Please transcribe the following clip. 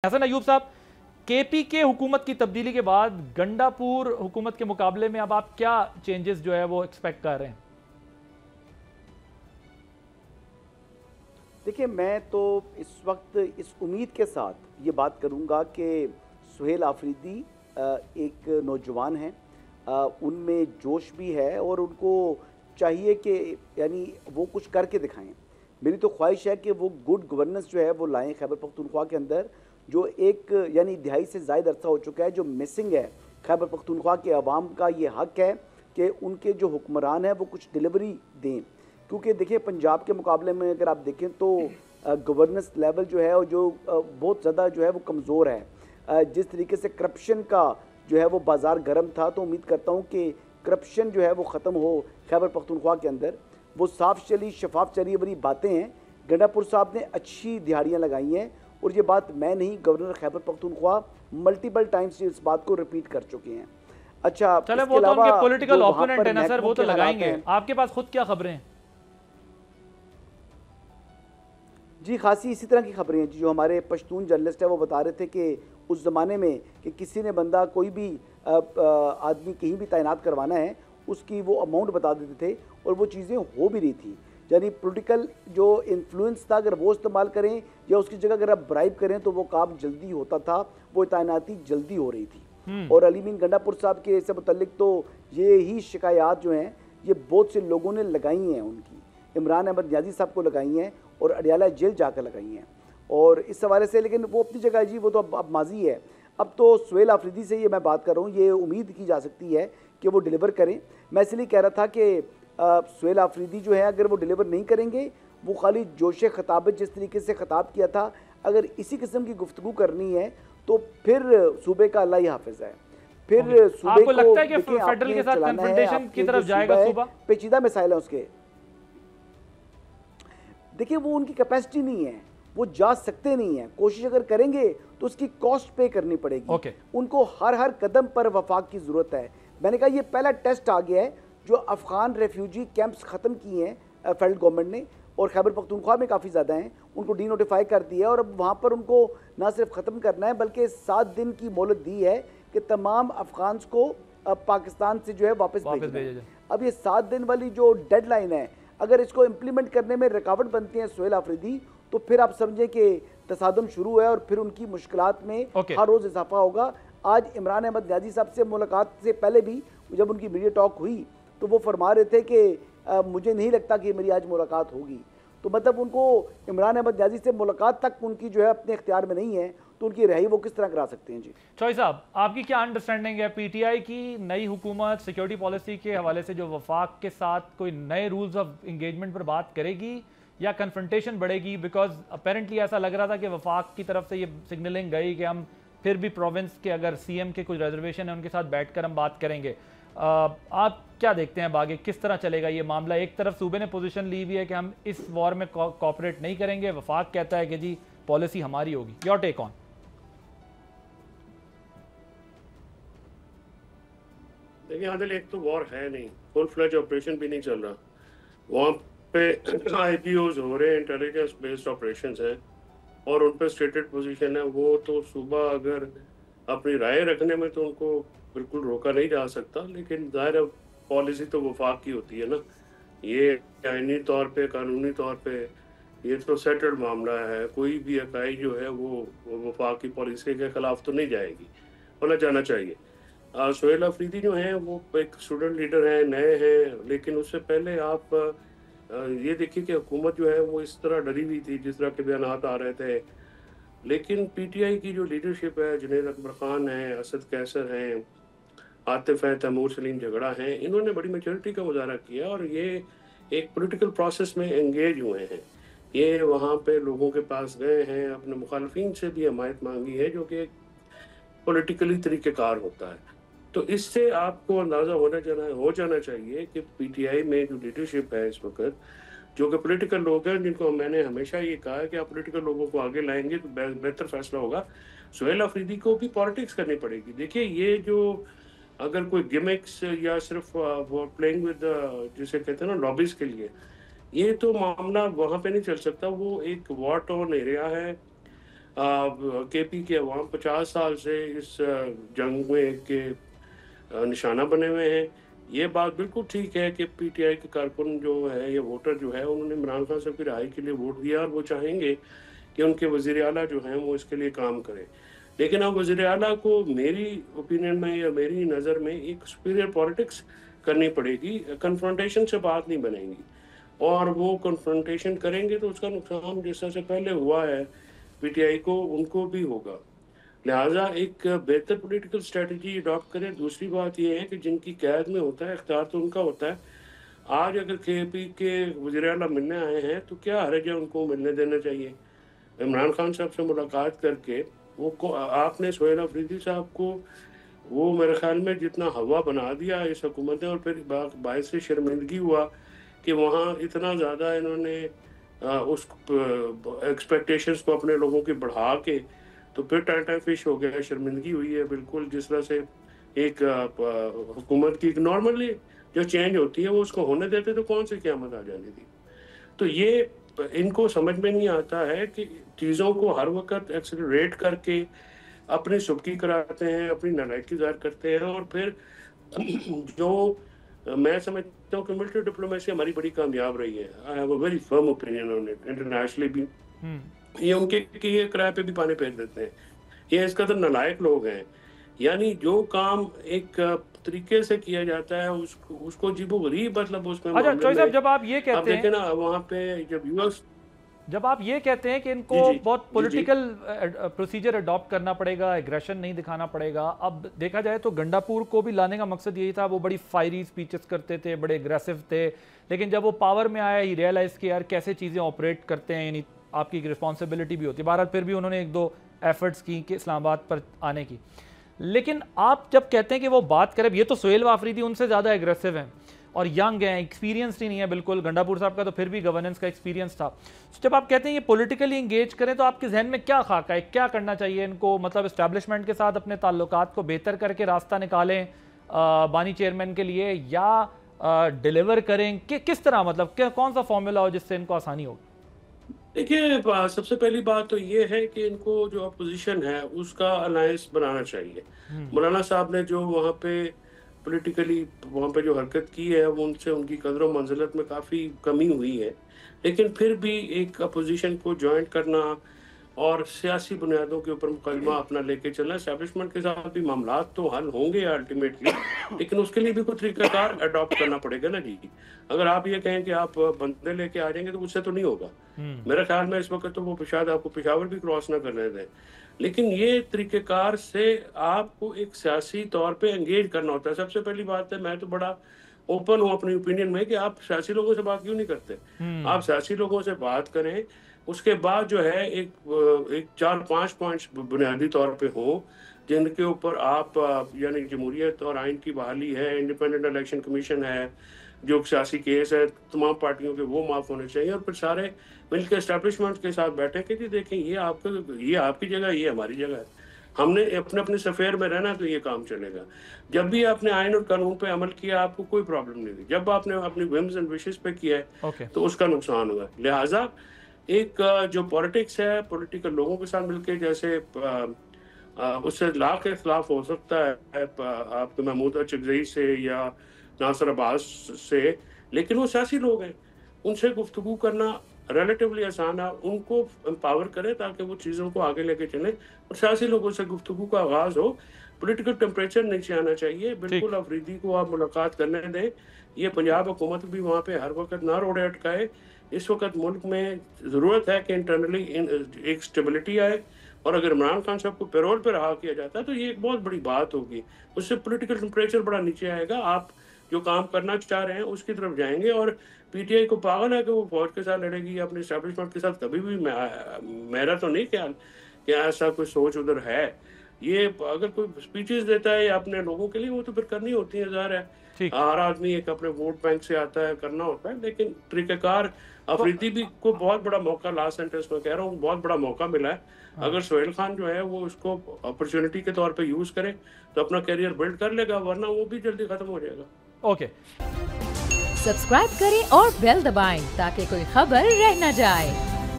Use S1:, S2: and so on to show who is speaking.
S1: हसन अयूब साहब, केपी के हुकूमत की तब्दीली के बाद गंडापुर हुकूमत के मुकाबले में अब आप क्या चेंजेस जो है वो एक्सपेक्ट कर रहे हैं?
S2: देखिए, मैं तो इस वक्त इस उम्मीद के साथ ये बात करूंगा कि सुहेल आफरीदी एक नौजवान हैं, उनमें जोश भी है और उनको चाहिए कि यानी वो कुछ करके दिखाएं। मेरी तो ख्वाहिश है कि वो गुड गवर्नेंस जो है वो लाएं खैबर पख्तूनख्वा के अंदर, जो एक यानी दिहाई से ज़ायद अरसा हो चुका है, जो मिसिंग है। खैबर पख्तूनख्वा के अवाम का ये हक है कि उनके जो हुक्मरान हैं वो कुछ डिलीवरी दें, क्योंकि देखिए पंजाब के मुकाबले में अगर आप देखें तो गवर्नेंस लेवल जो है जो बहुत ज़्यादा जो है वो कमज़ोर है। जिस तरीके से करप्शन का जो है वो बाज़ार गर्म था, तो उम्मीद करता हूँ कि करप्शन जो है वो ख़त्म हो खैबर पख्तूनख्वा के अंदर। वो साफ चली शफाफ चली बड़ी बातें हैं। गंडापुर साहब ने अच्छी दिहाड़ियाँ लगाई हैं और ये बात मैं नहीं, governor Khyber Pakhtunkhwa multiple times इस बात को रिपीट कर चुके हैं। अच्छा,
S1: चले वो तो उनके पॉलिटिकल ओपोनेंट है ना सर, वो तो लगाएंगे। आपके पास खुद क्या खबरें हैं?
S2: जी, खासी इसी तरह की खबरें हैं। जो हमारे पश्तून जर्नलिस्ट है वो बता रहे थे कि उस ज़माने में कि किसी ने बंदा कोई भी आदमी कहीं भी तैनात करवाना है, उसकी वो अमाउंट बता देते थे और वो चीज़ें हो भी रही थी। यानी पॉलिटिकल जो इन्फ्लुएंस था, अगर वो इस्तेमाल करें या उसकी जगह अगर आप ब्राइब करें तो वो काम जल्दी होता था, वो तैनाती जल्दी हो रही थी। और अली मीन गंडापुर साहब के इससे मुतल्लिक तो ये ही शिकायत जो हैं ये बहुत से लोगों ने लगाई हैं, उनकी इमरान अहमद नियाज़ी साहब को लगाई हैं और अडियाला जेल जाकर लगाई हैं। और इस हवाले से लेकिन वो अपनी जगह जी, वो तो अब माजी है। अब तो सुहेल आफरीदी से ये मैं बात कर रहा हूँ, ये उम्मीद की जा सकती है कि वो डिलीवर करें। मैं इसलिए कह रहा था कि सुहेल आफरीदी जो है अगर वो डिलीवर नहीं करेंगे, वो खाली जोश खिताबत जिस तरीके से खिताब किया था, अगर इसी किस्म की गुफ्तगू करनी है तो फिर सूबे का अल्लाह ही हाफिज है। फिर सूबे
S1: आपको लगता है कि फेडरल के साथ कन्फ्रंटेशन की तरफ जाएगा सूबा?
S2: पेचीदा मिसाइल है उसके। देखिए, वो उनकी कैपेसिटी नहीं है, वो जा सकते नहीं हैं। कोशिश अगर करेंगे तो उसकी कॉस्ट पे करनी पड़ेगी। उनको हर कदम पर वफाक की ज़रूरत है। मैंने कहा ये पहला टेस्ट आ गया है। जो अफ़गान रेफ्यूजी कैंप्स ख़त्म किए हैं फेडरल गवर्नमेंट ने, और खैबर पख्तूनख्वा में काफ़ी ज़्यादा हैं, उनको डी नोटिफाई कर दिया है और अब वहाँ पर उनको ना सिर्फ ख़त्म करना है बल्कि 7 दिन की मोहलत दी है कि तमाम अफ़गान्स को पाकिस्तान से जो है वापस भेजना है। अब ये 7 दिन वाली जो डेडलाइन है, अगर इसको इम्प्लीमेंट करने में रुकावट बनती है सुहेल आफरीदी, तो फिर आप समझें कि तसादम शुरू है और फिर उनकी मुश्किलात में हर रोज़ इजाफा होगा। आज इमरान अहमद नियाज़ी साहब से मुलाकात से पहले भी जब उनकी मीडिया टॉक हुई तो वो फरमा रहे थे कि मुझे नहीं लगता कि मेरी आज मुलाकात होगी। तो मतलब उनको इमरान अहमद नियाज़ी से मुलाकात तक उनकी जो है अपने इख्तियार में नहीं है, तो उनकी रहाई वो किस तरह करा सकते हैं? जी
S1: चौई साहब, आपकी क्या अंडरस्टैंडिंग है पीटीआई की नई हुकूमत सिक्योरिटी पॉलिसी के हवाले से जो वफाक के साथ कोई नए रूल्स ऑफ इंगेजमेंट पर बात करेगी या कन्फ्रंटेशन बढ़ेगी? बिकॉज अपेरेंटली ऐसा लग रहा था कि वफाक की तरफ से ये सिग्नलिंग गई कि हम फिर भी प्रोविंस के अगर सीएम के कुछ रिजर्वेशन है उनके साथ बैठकर हम बात करेंगे। आप क्या देखते हैं आगे किस तरह चलेगा ये मामला? एक तरफ सूबे ने पोजीशन ली हुई है कि हम इस वॉर में कोऑपरेट नहीं करेंगे, वफाक कहता है कि जी पॉलिसी हमारी होगी। Your take on.
S3: देखिए आदिल, एक तो वॉर है नहीं, फुल फ्लेज ऑपरेशन भी नहीं चल रहा। वहाँ पे आईपीओज हो रहे हैं, इंटेलिजेंस बेस्ड ऑपरेशंस हैं और उन पर स्टेटेड पोजीशन है। वो तो सुबह अगर अपनी राय रखने में तो उनको बिल्कुल रोका नहीं जा सकता, लेकिन ज़ाहिर है पॉलिसी तो वफाक की होती है ना। ये आईनी तौर पे, कानूनी तौर पे ये तो सेटल्ड मामला है। कोई भी इकाई जो है वो वफाक की पॉलिसी के खिलाफ तो नहीं जाएगी, होना जाना चाहिए। सुहेल आफरीदी जो हैं वो एक स्टूडेंट लीडर हैं, नए हैं, लेकिन उससे पहले आप ये देखिए कि हुकूमत जो है वो इस तरह डरी हुई थी जिस तरह के बयानात आ रहे थे। लेकिन पीटीआई की जो लीडरशिप है, जुनैद अकबर खान हैं, असद कैसर हैं, आतिफ है, तैमूर सलीम झगड़ा हैं, इन्होंने बड़ी मैच्योरिटी का मुजाहरा किया और ये एक पॉलिटिकल प्रोसेस में एंगेज हुए हैं। ये वहाँ पे लोगों के पास गए हैं, अपने मुखालफिन से भी हमायत मांगी है, जो कि एक पॉलिटिकली तरीक़ेकार होता है। तो इससे आपको अंदाज़ा हो जाना चाहिए कि पीटीआई में जो लीडरशिप है इस वक्त, जो कि पॉलिटिकल लोग हैं, जिनको मैंने हमेशा ये कहा है कि आप पॉलिटिकल लोगों को आगे लाएंगे तो बेहतर फैसला होगा। सुहेल आफरीदी को भी पॉलिटिक्स करनी पड़ेगी। देखिए, ये जो अगर कोई गिमिक्स या सिर्फ वो प्लेइंग विद जिसे कहते हैं ना लॉबीज के लिए, ये तो मामला वहाँ पे नहीं चल सकता। वो एक वॉर टोन एरिया है, केपी के अवाम 50 साल से इस जंग में के निशाना बने हुए हैं। ये बात बिल्कुल ठीक है कि पीटीआई के कारकुन जो है, ये वोटर जो है, उन्होंने इमरान खान साहब की रिहाई के लिए वोट दिया और वो चाहेंगे कि उनके वज़ीर आला जो हैं वो इसके लिए काम करें। लेकिन अब वज़ीर आला को मेरी ओपिनियन में या मेरी नज़र में एक सुपीरियर पॉलिटिक्स करनी पड़ेगी। कन्फ्रंटेशन से बात नहीं बनेगी, और वो कन्फ्रंटेशन करेंगे तो उसका नुकसान जिस तरह से पहले हुआ है पीटीआई को, उनको भी होगा। लिहाजा एक बेहतर पॉलिटिकल स्ट्रेटजी अडॉप्ट करें। दूसरी बात यह है कि जिनकी कैद में होता है, इख्तियार तो उनका होता है। आज अगर केपी के वज़ीर आला मिलने आए हैं तो क्या हर्ज है उनको मिलने देना चाहिए। इमरान खान साहब से मुलाकात करके वो आपने सोहेल अफरीदी साहब को वो मेरे ख्याल में जितना हवा बना दिया इस हुकूमत ने, और फिर बायस से शर्मिंदगी हुआ कि वहाँ इतना ज़्यादा इन्होंने उस एक्सपेक्टेशंस को अपने लोगों की बढ़ा के तो फिर टाटा फिश हो गया। शर्मिंदगी हुई है बिल्कुल। जिस तरह से एक हुकूमत की नॉर्मली जो चेंज होती है वो उसको होने देते तो कौन सी क़यामत आ जानी थी। तो ये इनको समझ में नहीं आता है कि चीज़ों को हर वक्त एक्सेलरेट करके अपनी सुबकी कराते हैं, अपनी नालायकी ज़ाहिर करते हैं, और फिर जो मैं समझता हूँ कि मिलिट्री डिप्लोमेसी हमारी बड़ी कामयाब रही है। I have a very firm opinion on it. Internationally भी ये उनके कि ये किराए पे भी पानी फेर देते हैं। ये इस कदर नालायक लोग हैं। यानी जो काम एक तरीके से किया जाता है उसको अजीबो-गरीब मतलब उसमें
S1: अच्छा चौधरी साहब, जब आप ये कहते हैं,
S3: देखें ना वहाँ पे
S1: जब आप ये कहते हैं कि इनको बहुत पॉलिटिकल प्रोसीजर अडॉप्ट करना पड़ेगा, एग्रेशन नहीं दिखाना पड़ेगा, अब देखा जाए तो गंडापुर को भी लाने का मकसद यही था। वो बड़ी फायरी स्पीचेस करते थे, बड़े एग्रेसिव थे, लेकिन जब वो पावर में आया ही रियलाइज़ किया यार कैसे चीज़ें ऑपरेट करते हैं, यानी आपकी एक रिस्पॉन्सिबिलिटी भी होती है। बहरहाल फिर भी उन्होंने एक दो एफर्ट्स की कि इस्लामाबाद पर आने की। लेकिन आप जब कहते हैं कि वो बात करें, ये तो सोहेल आफरीदी उनसे ज़्यादा एग्रेसिव हैं और यंग हैं, एक्सपीरियंस ही नहीं है बिल्कुल। गंडापुर साहब का तो फिर भी गवर्नेंस का एक्सपीरियंस था। तो जब आप कहते हैं ये पॉलिटिकली इंगेज करें तो आपके जहन में क्या खाका है, क्या करना चाहिए इनको? मतलब इस्टेब्लिशमेंट के साथ अपने ताल्लुकात को बेहतर करके रास्ता निकालें बानी चेयरमैन के लिए, या डिलीवर करें कि किस तरह, मतलब कौन सा फॉर्मूला हो जिससे इनको आसानी हो?
S3: देखिए, सबसे पहली बात तो ये है कि इनको जो अपोजिशन है उसका अलायंस बनाना चाहिए। मौलाना साहब ने जो वहाँ पे पॉलिटिकली वहाँ पे जो हरकत की है वो उनसे उनकी कदर व मंजिलत में काफ़ी कमी हुई है। लेकिन फिर भी एक अपोजिशन को ज्वाइन करना और सियासी बुनियादों के ऊपर मुकदमा अपना लेके चलना, एस्टैब्लिशमेंट के साथ भी मामलात तो हल होंगे अल्टीमेटली, लेकिन उसके लिए भी कुछ तरीकाकार अडॉप्ट करना पड़ेगा ना जी। अगर आप ये कहें कि आप बंदे लेके आ जाएंगे तो उससे तो नहीं होगा। मेरे ख्याल में इस वक्त तो वो शायद आपको पेशावर भी क्रॉस ना करने दें, लेकिन ये तरीक़ेकार से आपको एक सियासी तौर पे एंगेज करना होता है। सबसे पहली बात है, मैं तो बड़ा ओपन हूँ अपनी ओपिनियन में कि आप सियासी लोगों से बात क्यों नहीं करते। आप सियासी लोगों से बात करें, उसके बाद जो है एक 4-5 पॉइंट्स बुनियादी तौर पे हो जिनके ऊपर आप यानी जमहूरियत और आइन की बहाली है, इंडिपेंडेंट इलेक्शन कमीशन है, जो सियासी केस है तमाम पार्टियों के वो माफ़ होने चाहिए, और फिर सारे मिलकर एस्टैब्लिशमेंट के साथ बैठे कि जी देखें ये आपकी जगह, ये हमारी जगह है, हमने अपने अपने सफ़ेर में रहना तो ये काम चलेगा। जब भी आपने आइन और कानून पे अमल किया आपको कोई प्रॉब्लम नहीं थी। जब आपने अपनी विम्स एंड विशेस पे किया है तो उसका नुकसान हुआ। लिहाजा एक जो पॉलिटिक्स है, पॉलिटिकल लोगों के साथ मिलकर, जैसे उससे ला के खिलाफ हो सकता है आपके महमूद अचगजई से या नासिर अब्बास से, लेकिन वो सियासी लोग हैं, उनसे गुफ्तगू करना रिलेटिवली आसान है। उनको एम्पावर करें ताकि वो चीज़ों को आगे लेके चलें, और सियासी लोगों से गुफ्तगू का आगाज़ हो। पॉलिटिकल टेम्परेचर नीचे आना चाहिए। बिल्कुल अफरीदी को आप मुलाकात करने दें। ये पंजाब हुकूमत भी वहाँ पे हर वक्त ना रोड़े अटकाए। इस वक्त मुल्क में ज़रूरत है कि इंटरनली एक स्टेबिलिटी आए, और अगर इमरान खान साहब को पैरोल पर रहा किया जाता है तो ये एक बहुत बड़ी बात होगी। उससे पॉलिटिकल टेम्परेचर बड़ा नीचे आएगा। आप जो काम करना चाह रहे हैं उसकी तरफ जाएंगे। और पीटीआई को पागल है कि वो फौज के साथ लड़ेगी या अपने एस्टैब्लिशमेंट के साथ, कभी भी मेरा तो नहीं ख्याल कि ऐसा कोई सोच उधर है। ये अगर कोई स्पीचेस देता है अपने लोगों के लिए वो तो फिर करनी होती है, ज़ाहिर है हर आदमी एक अपने वोट बैंक से आता है, करना होता है। लेकिन तरीक़ेकार अफरीदी भी को बहुत बड़ा मौका, लास्ट सेंटेंस में कह रहा हूँ, बहुत बड़ा मौका मिला है। अगर सोहेल खान जो है वो उसको अपॉर्चुनिटी के तौर पे यूज़ करे तो अपना करियर बिल्ड कर लेगा, वरना वो भी जल्दी खत्म हो जाएगा।
S1: ओके,
S4: सब्सक्राइब करें और बेल दबाएं ताकि कोई खबर रह न जाए।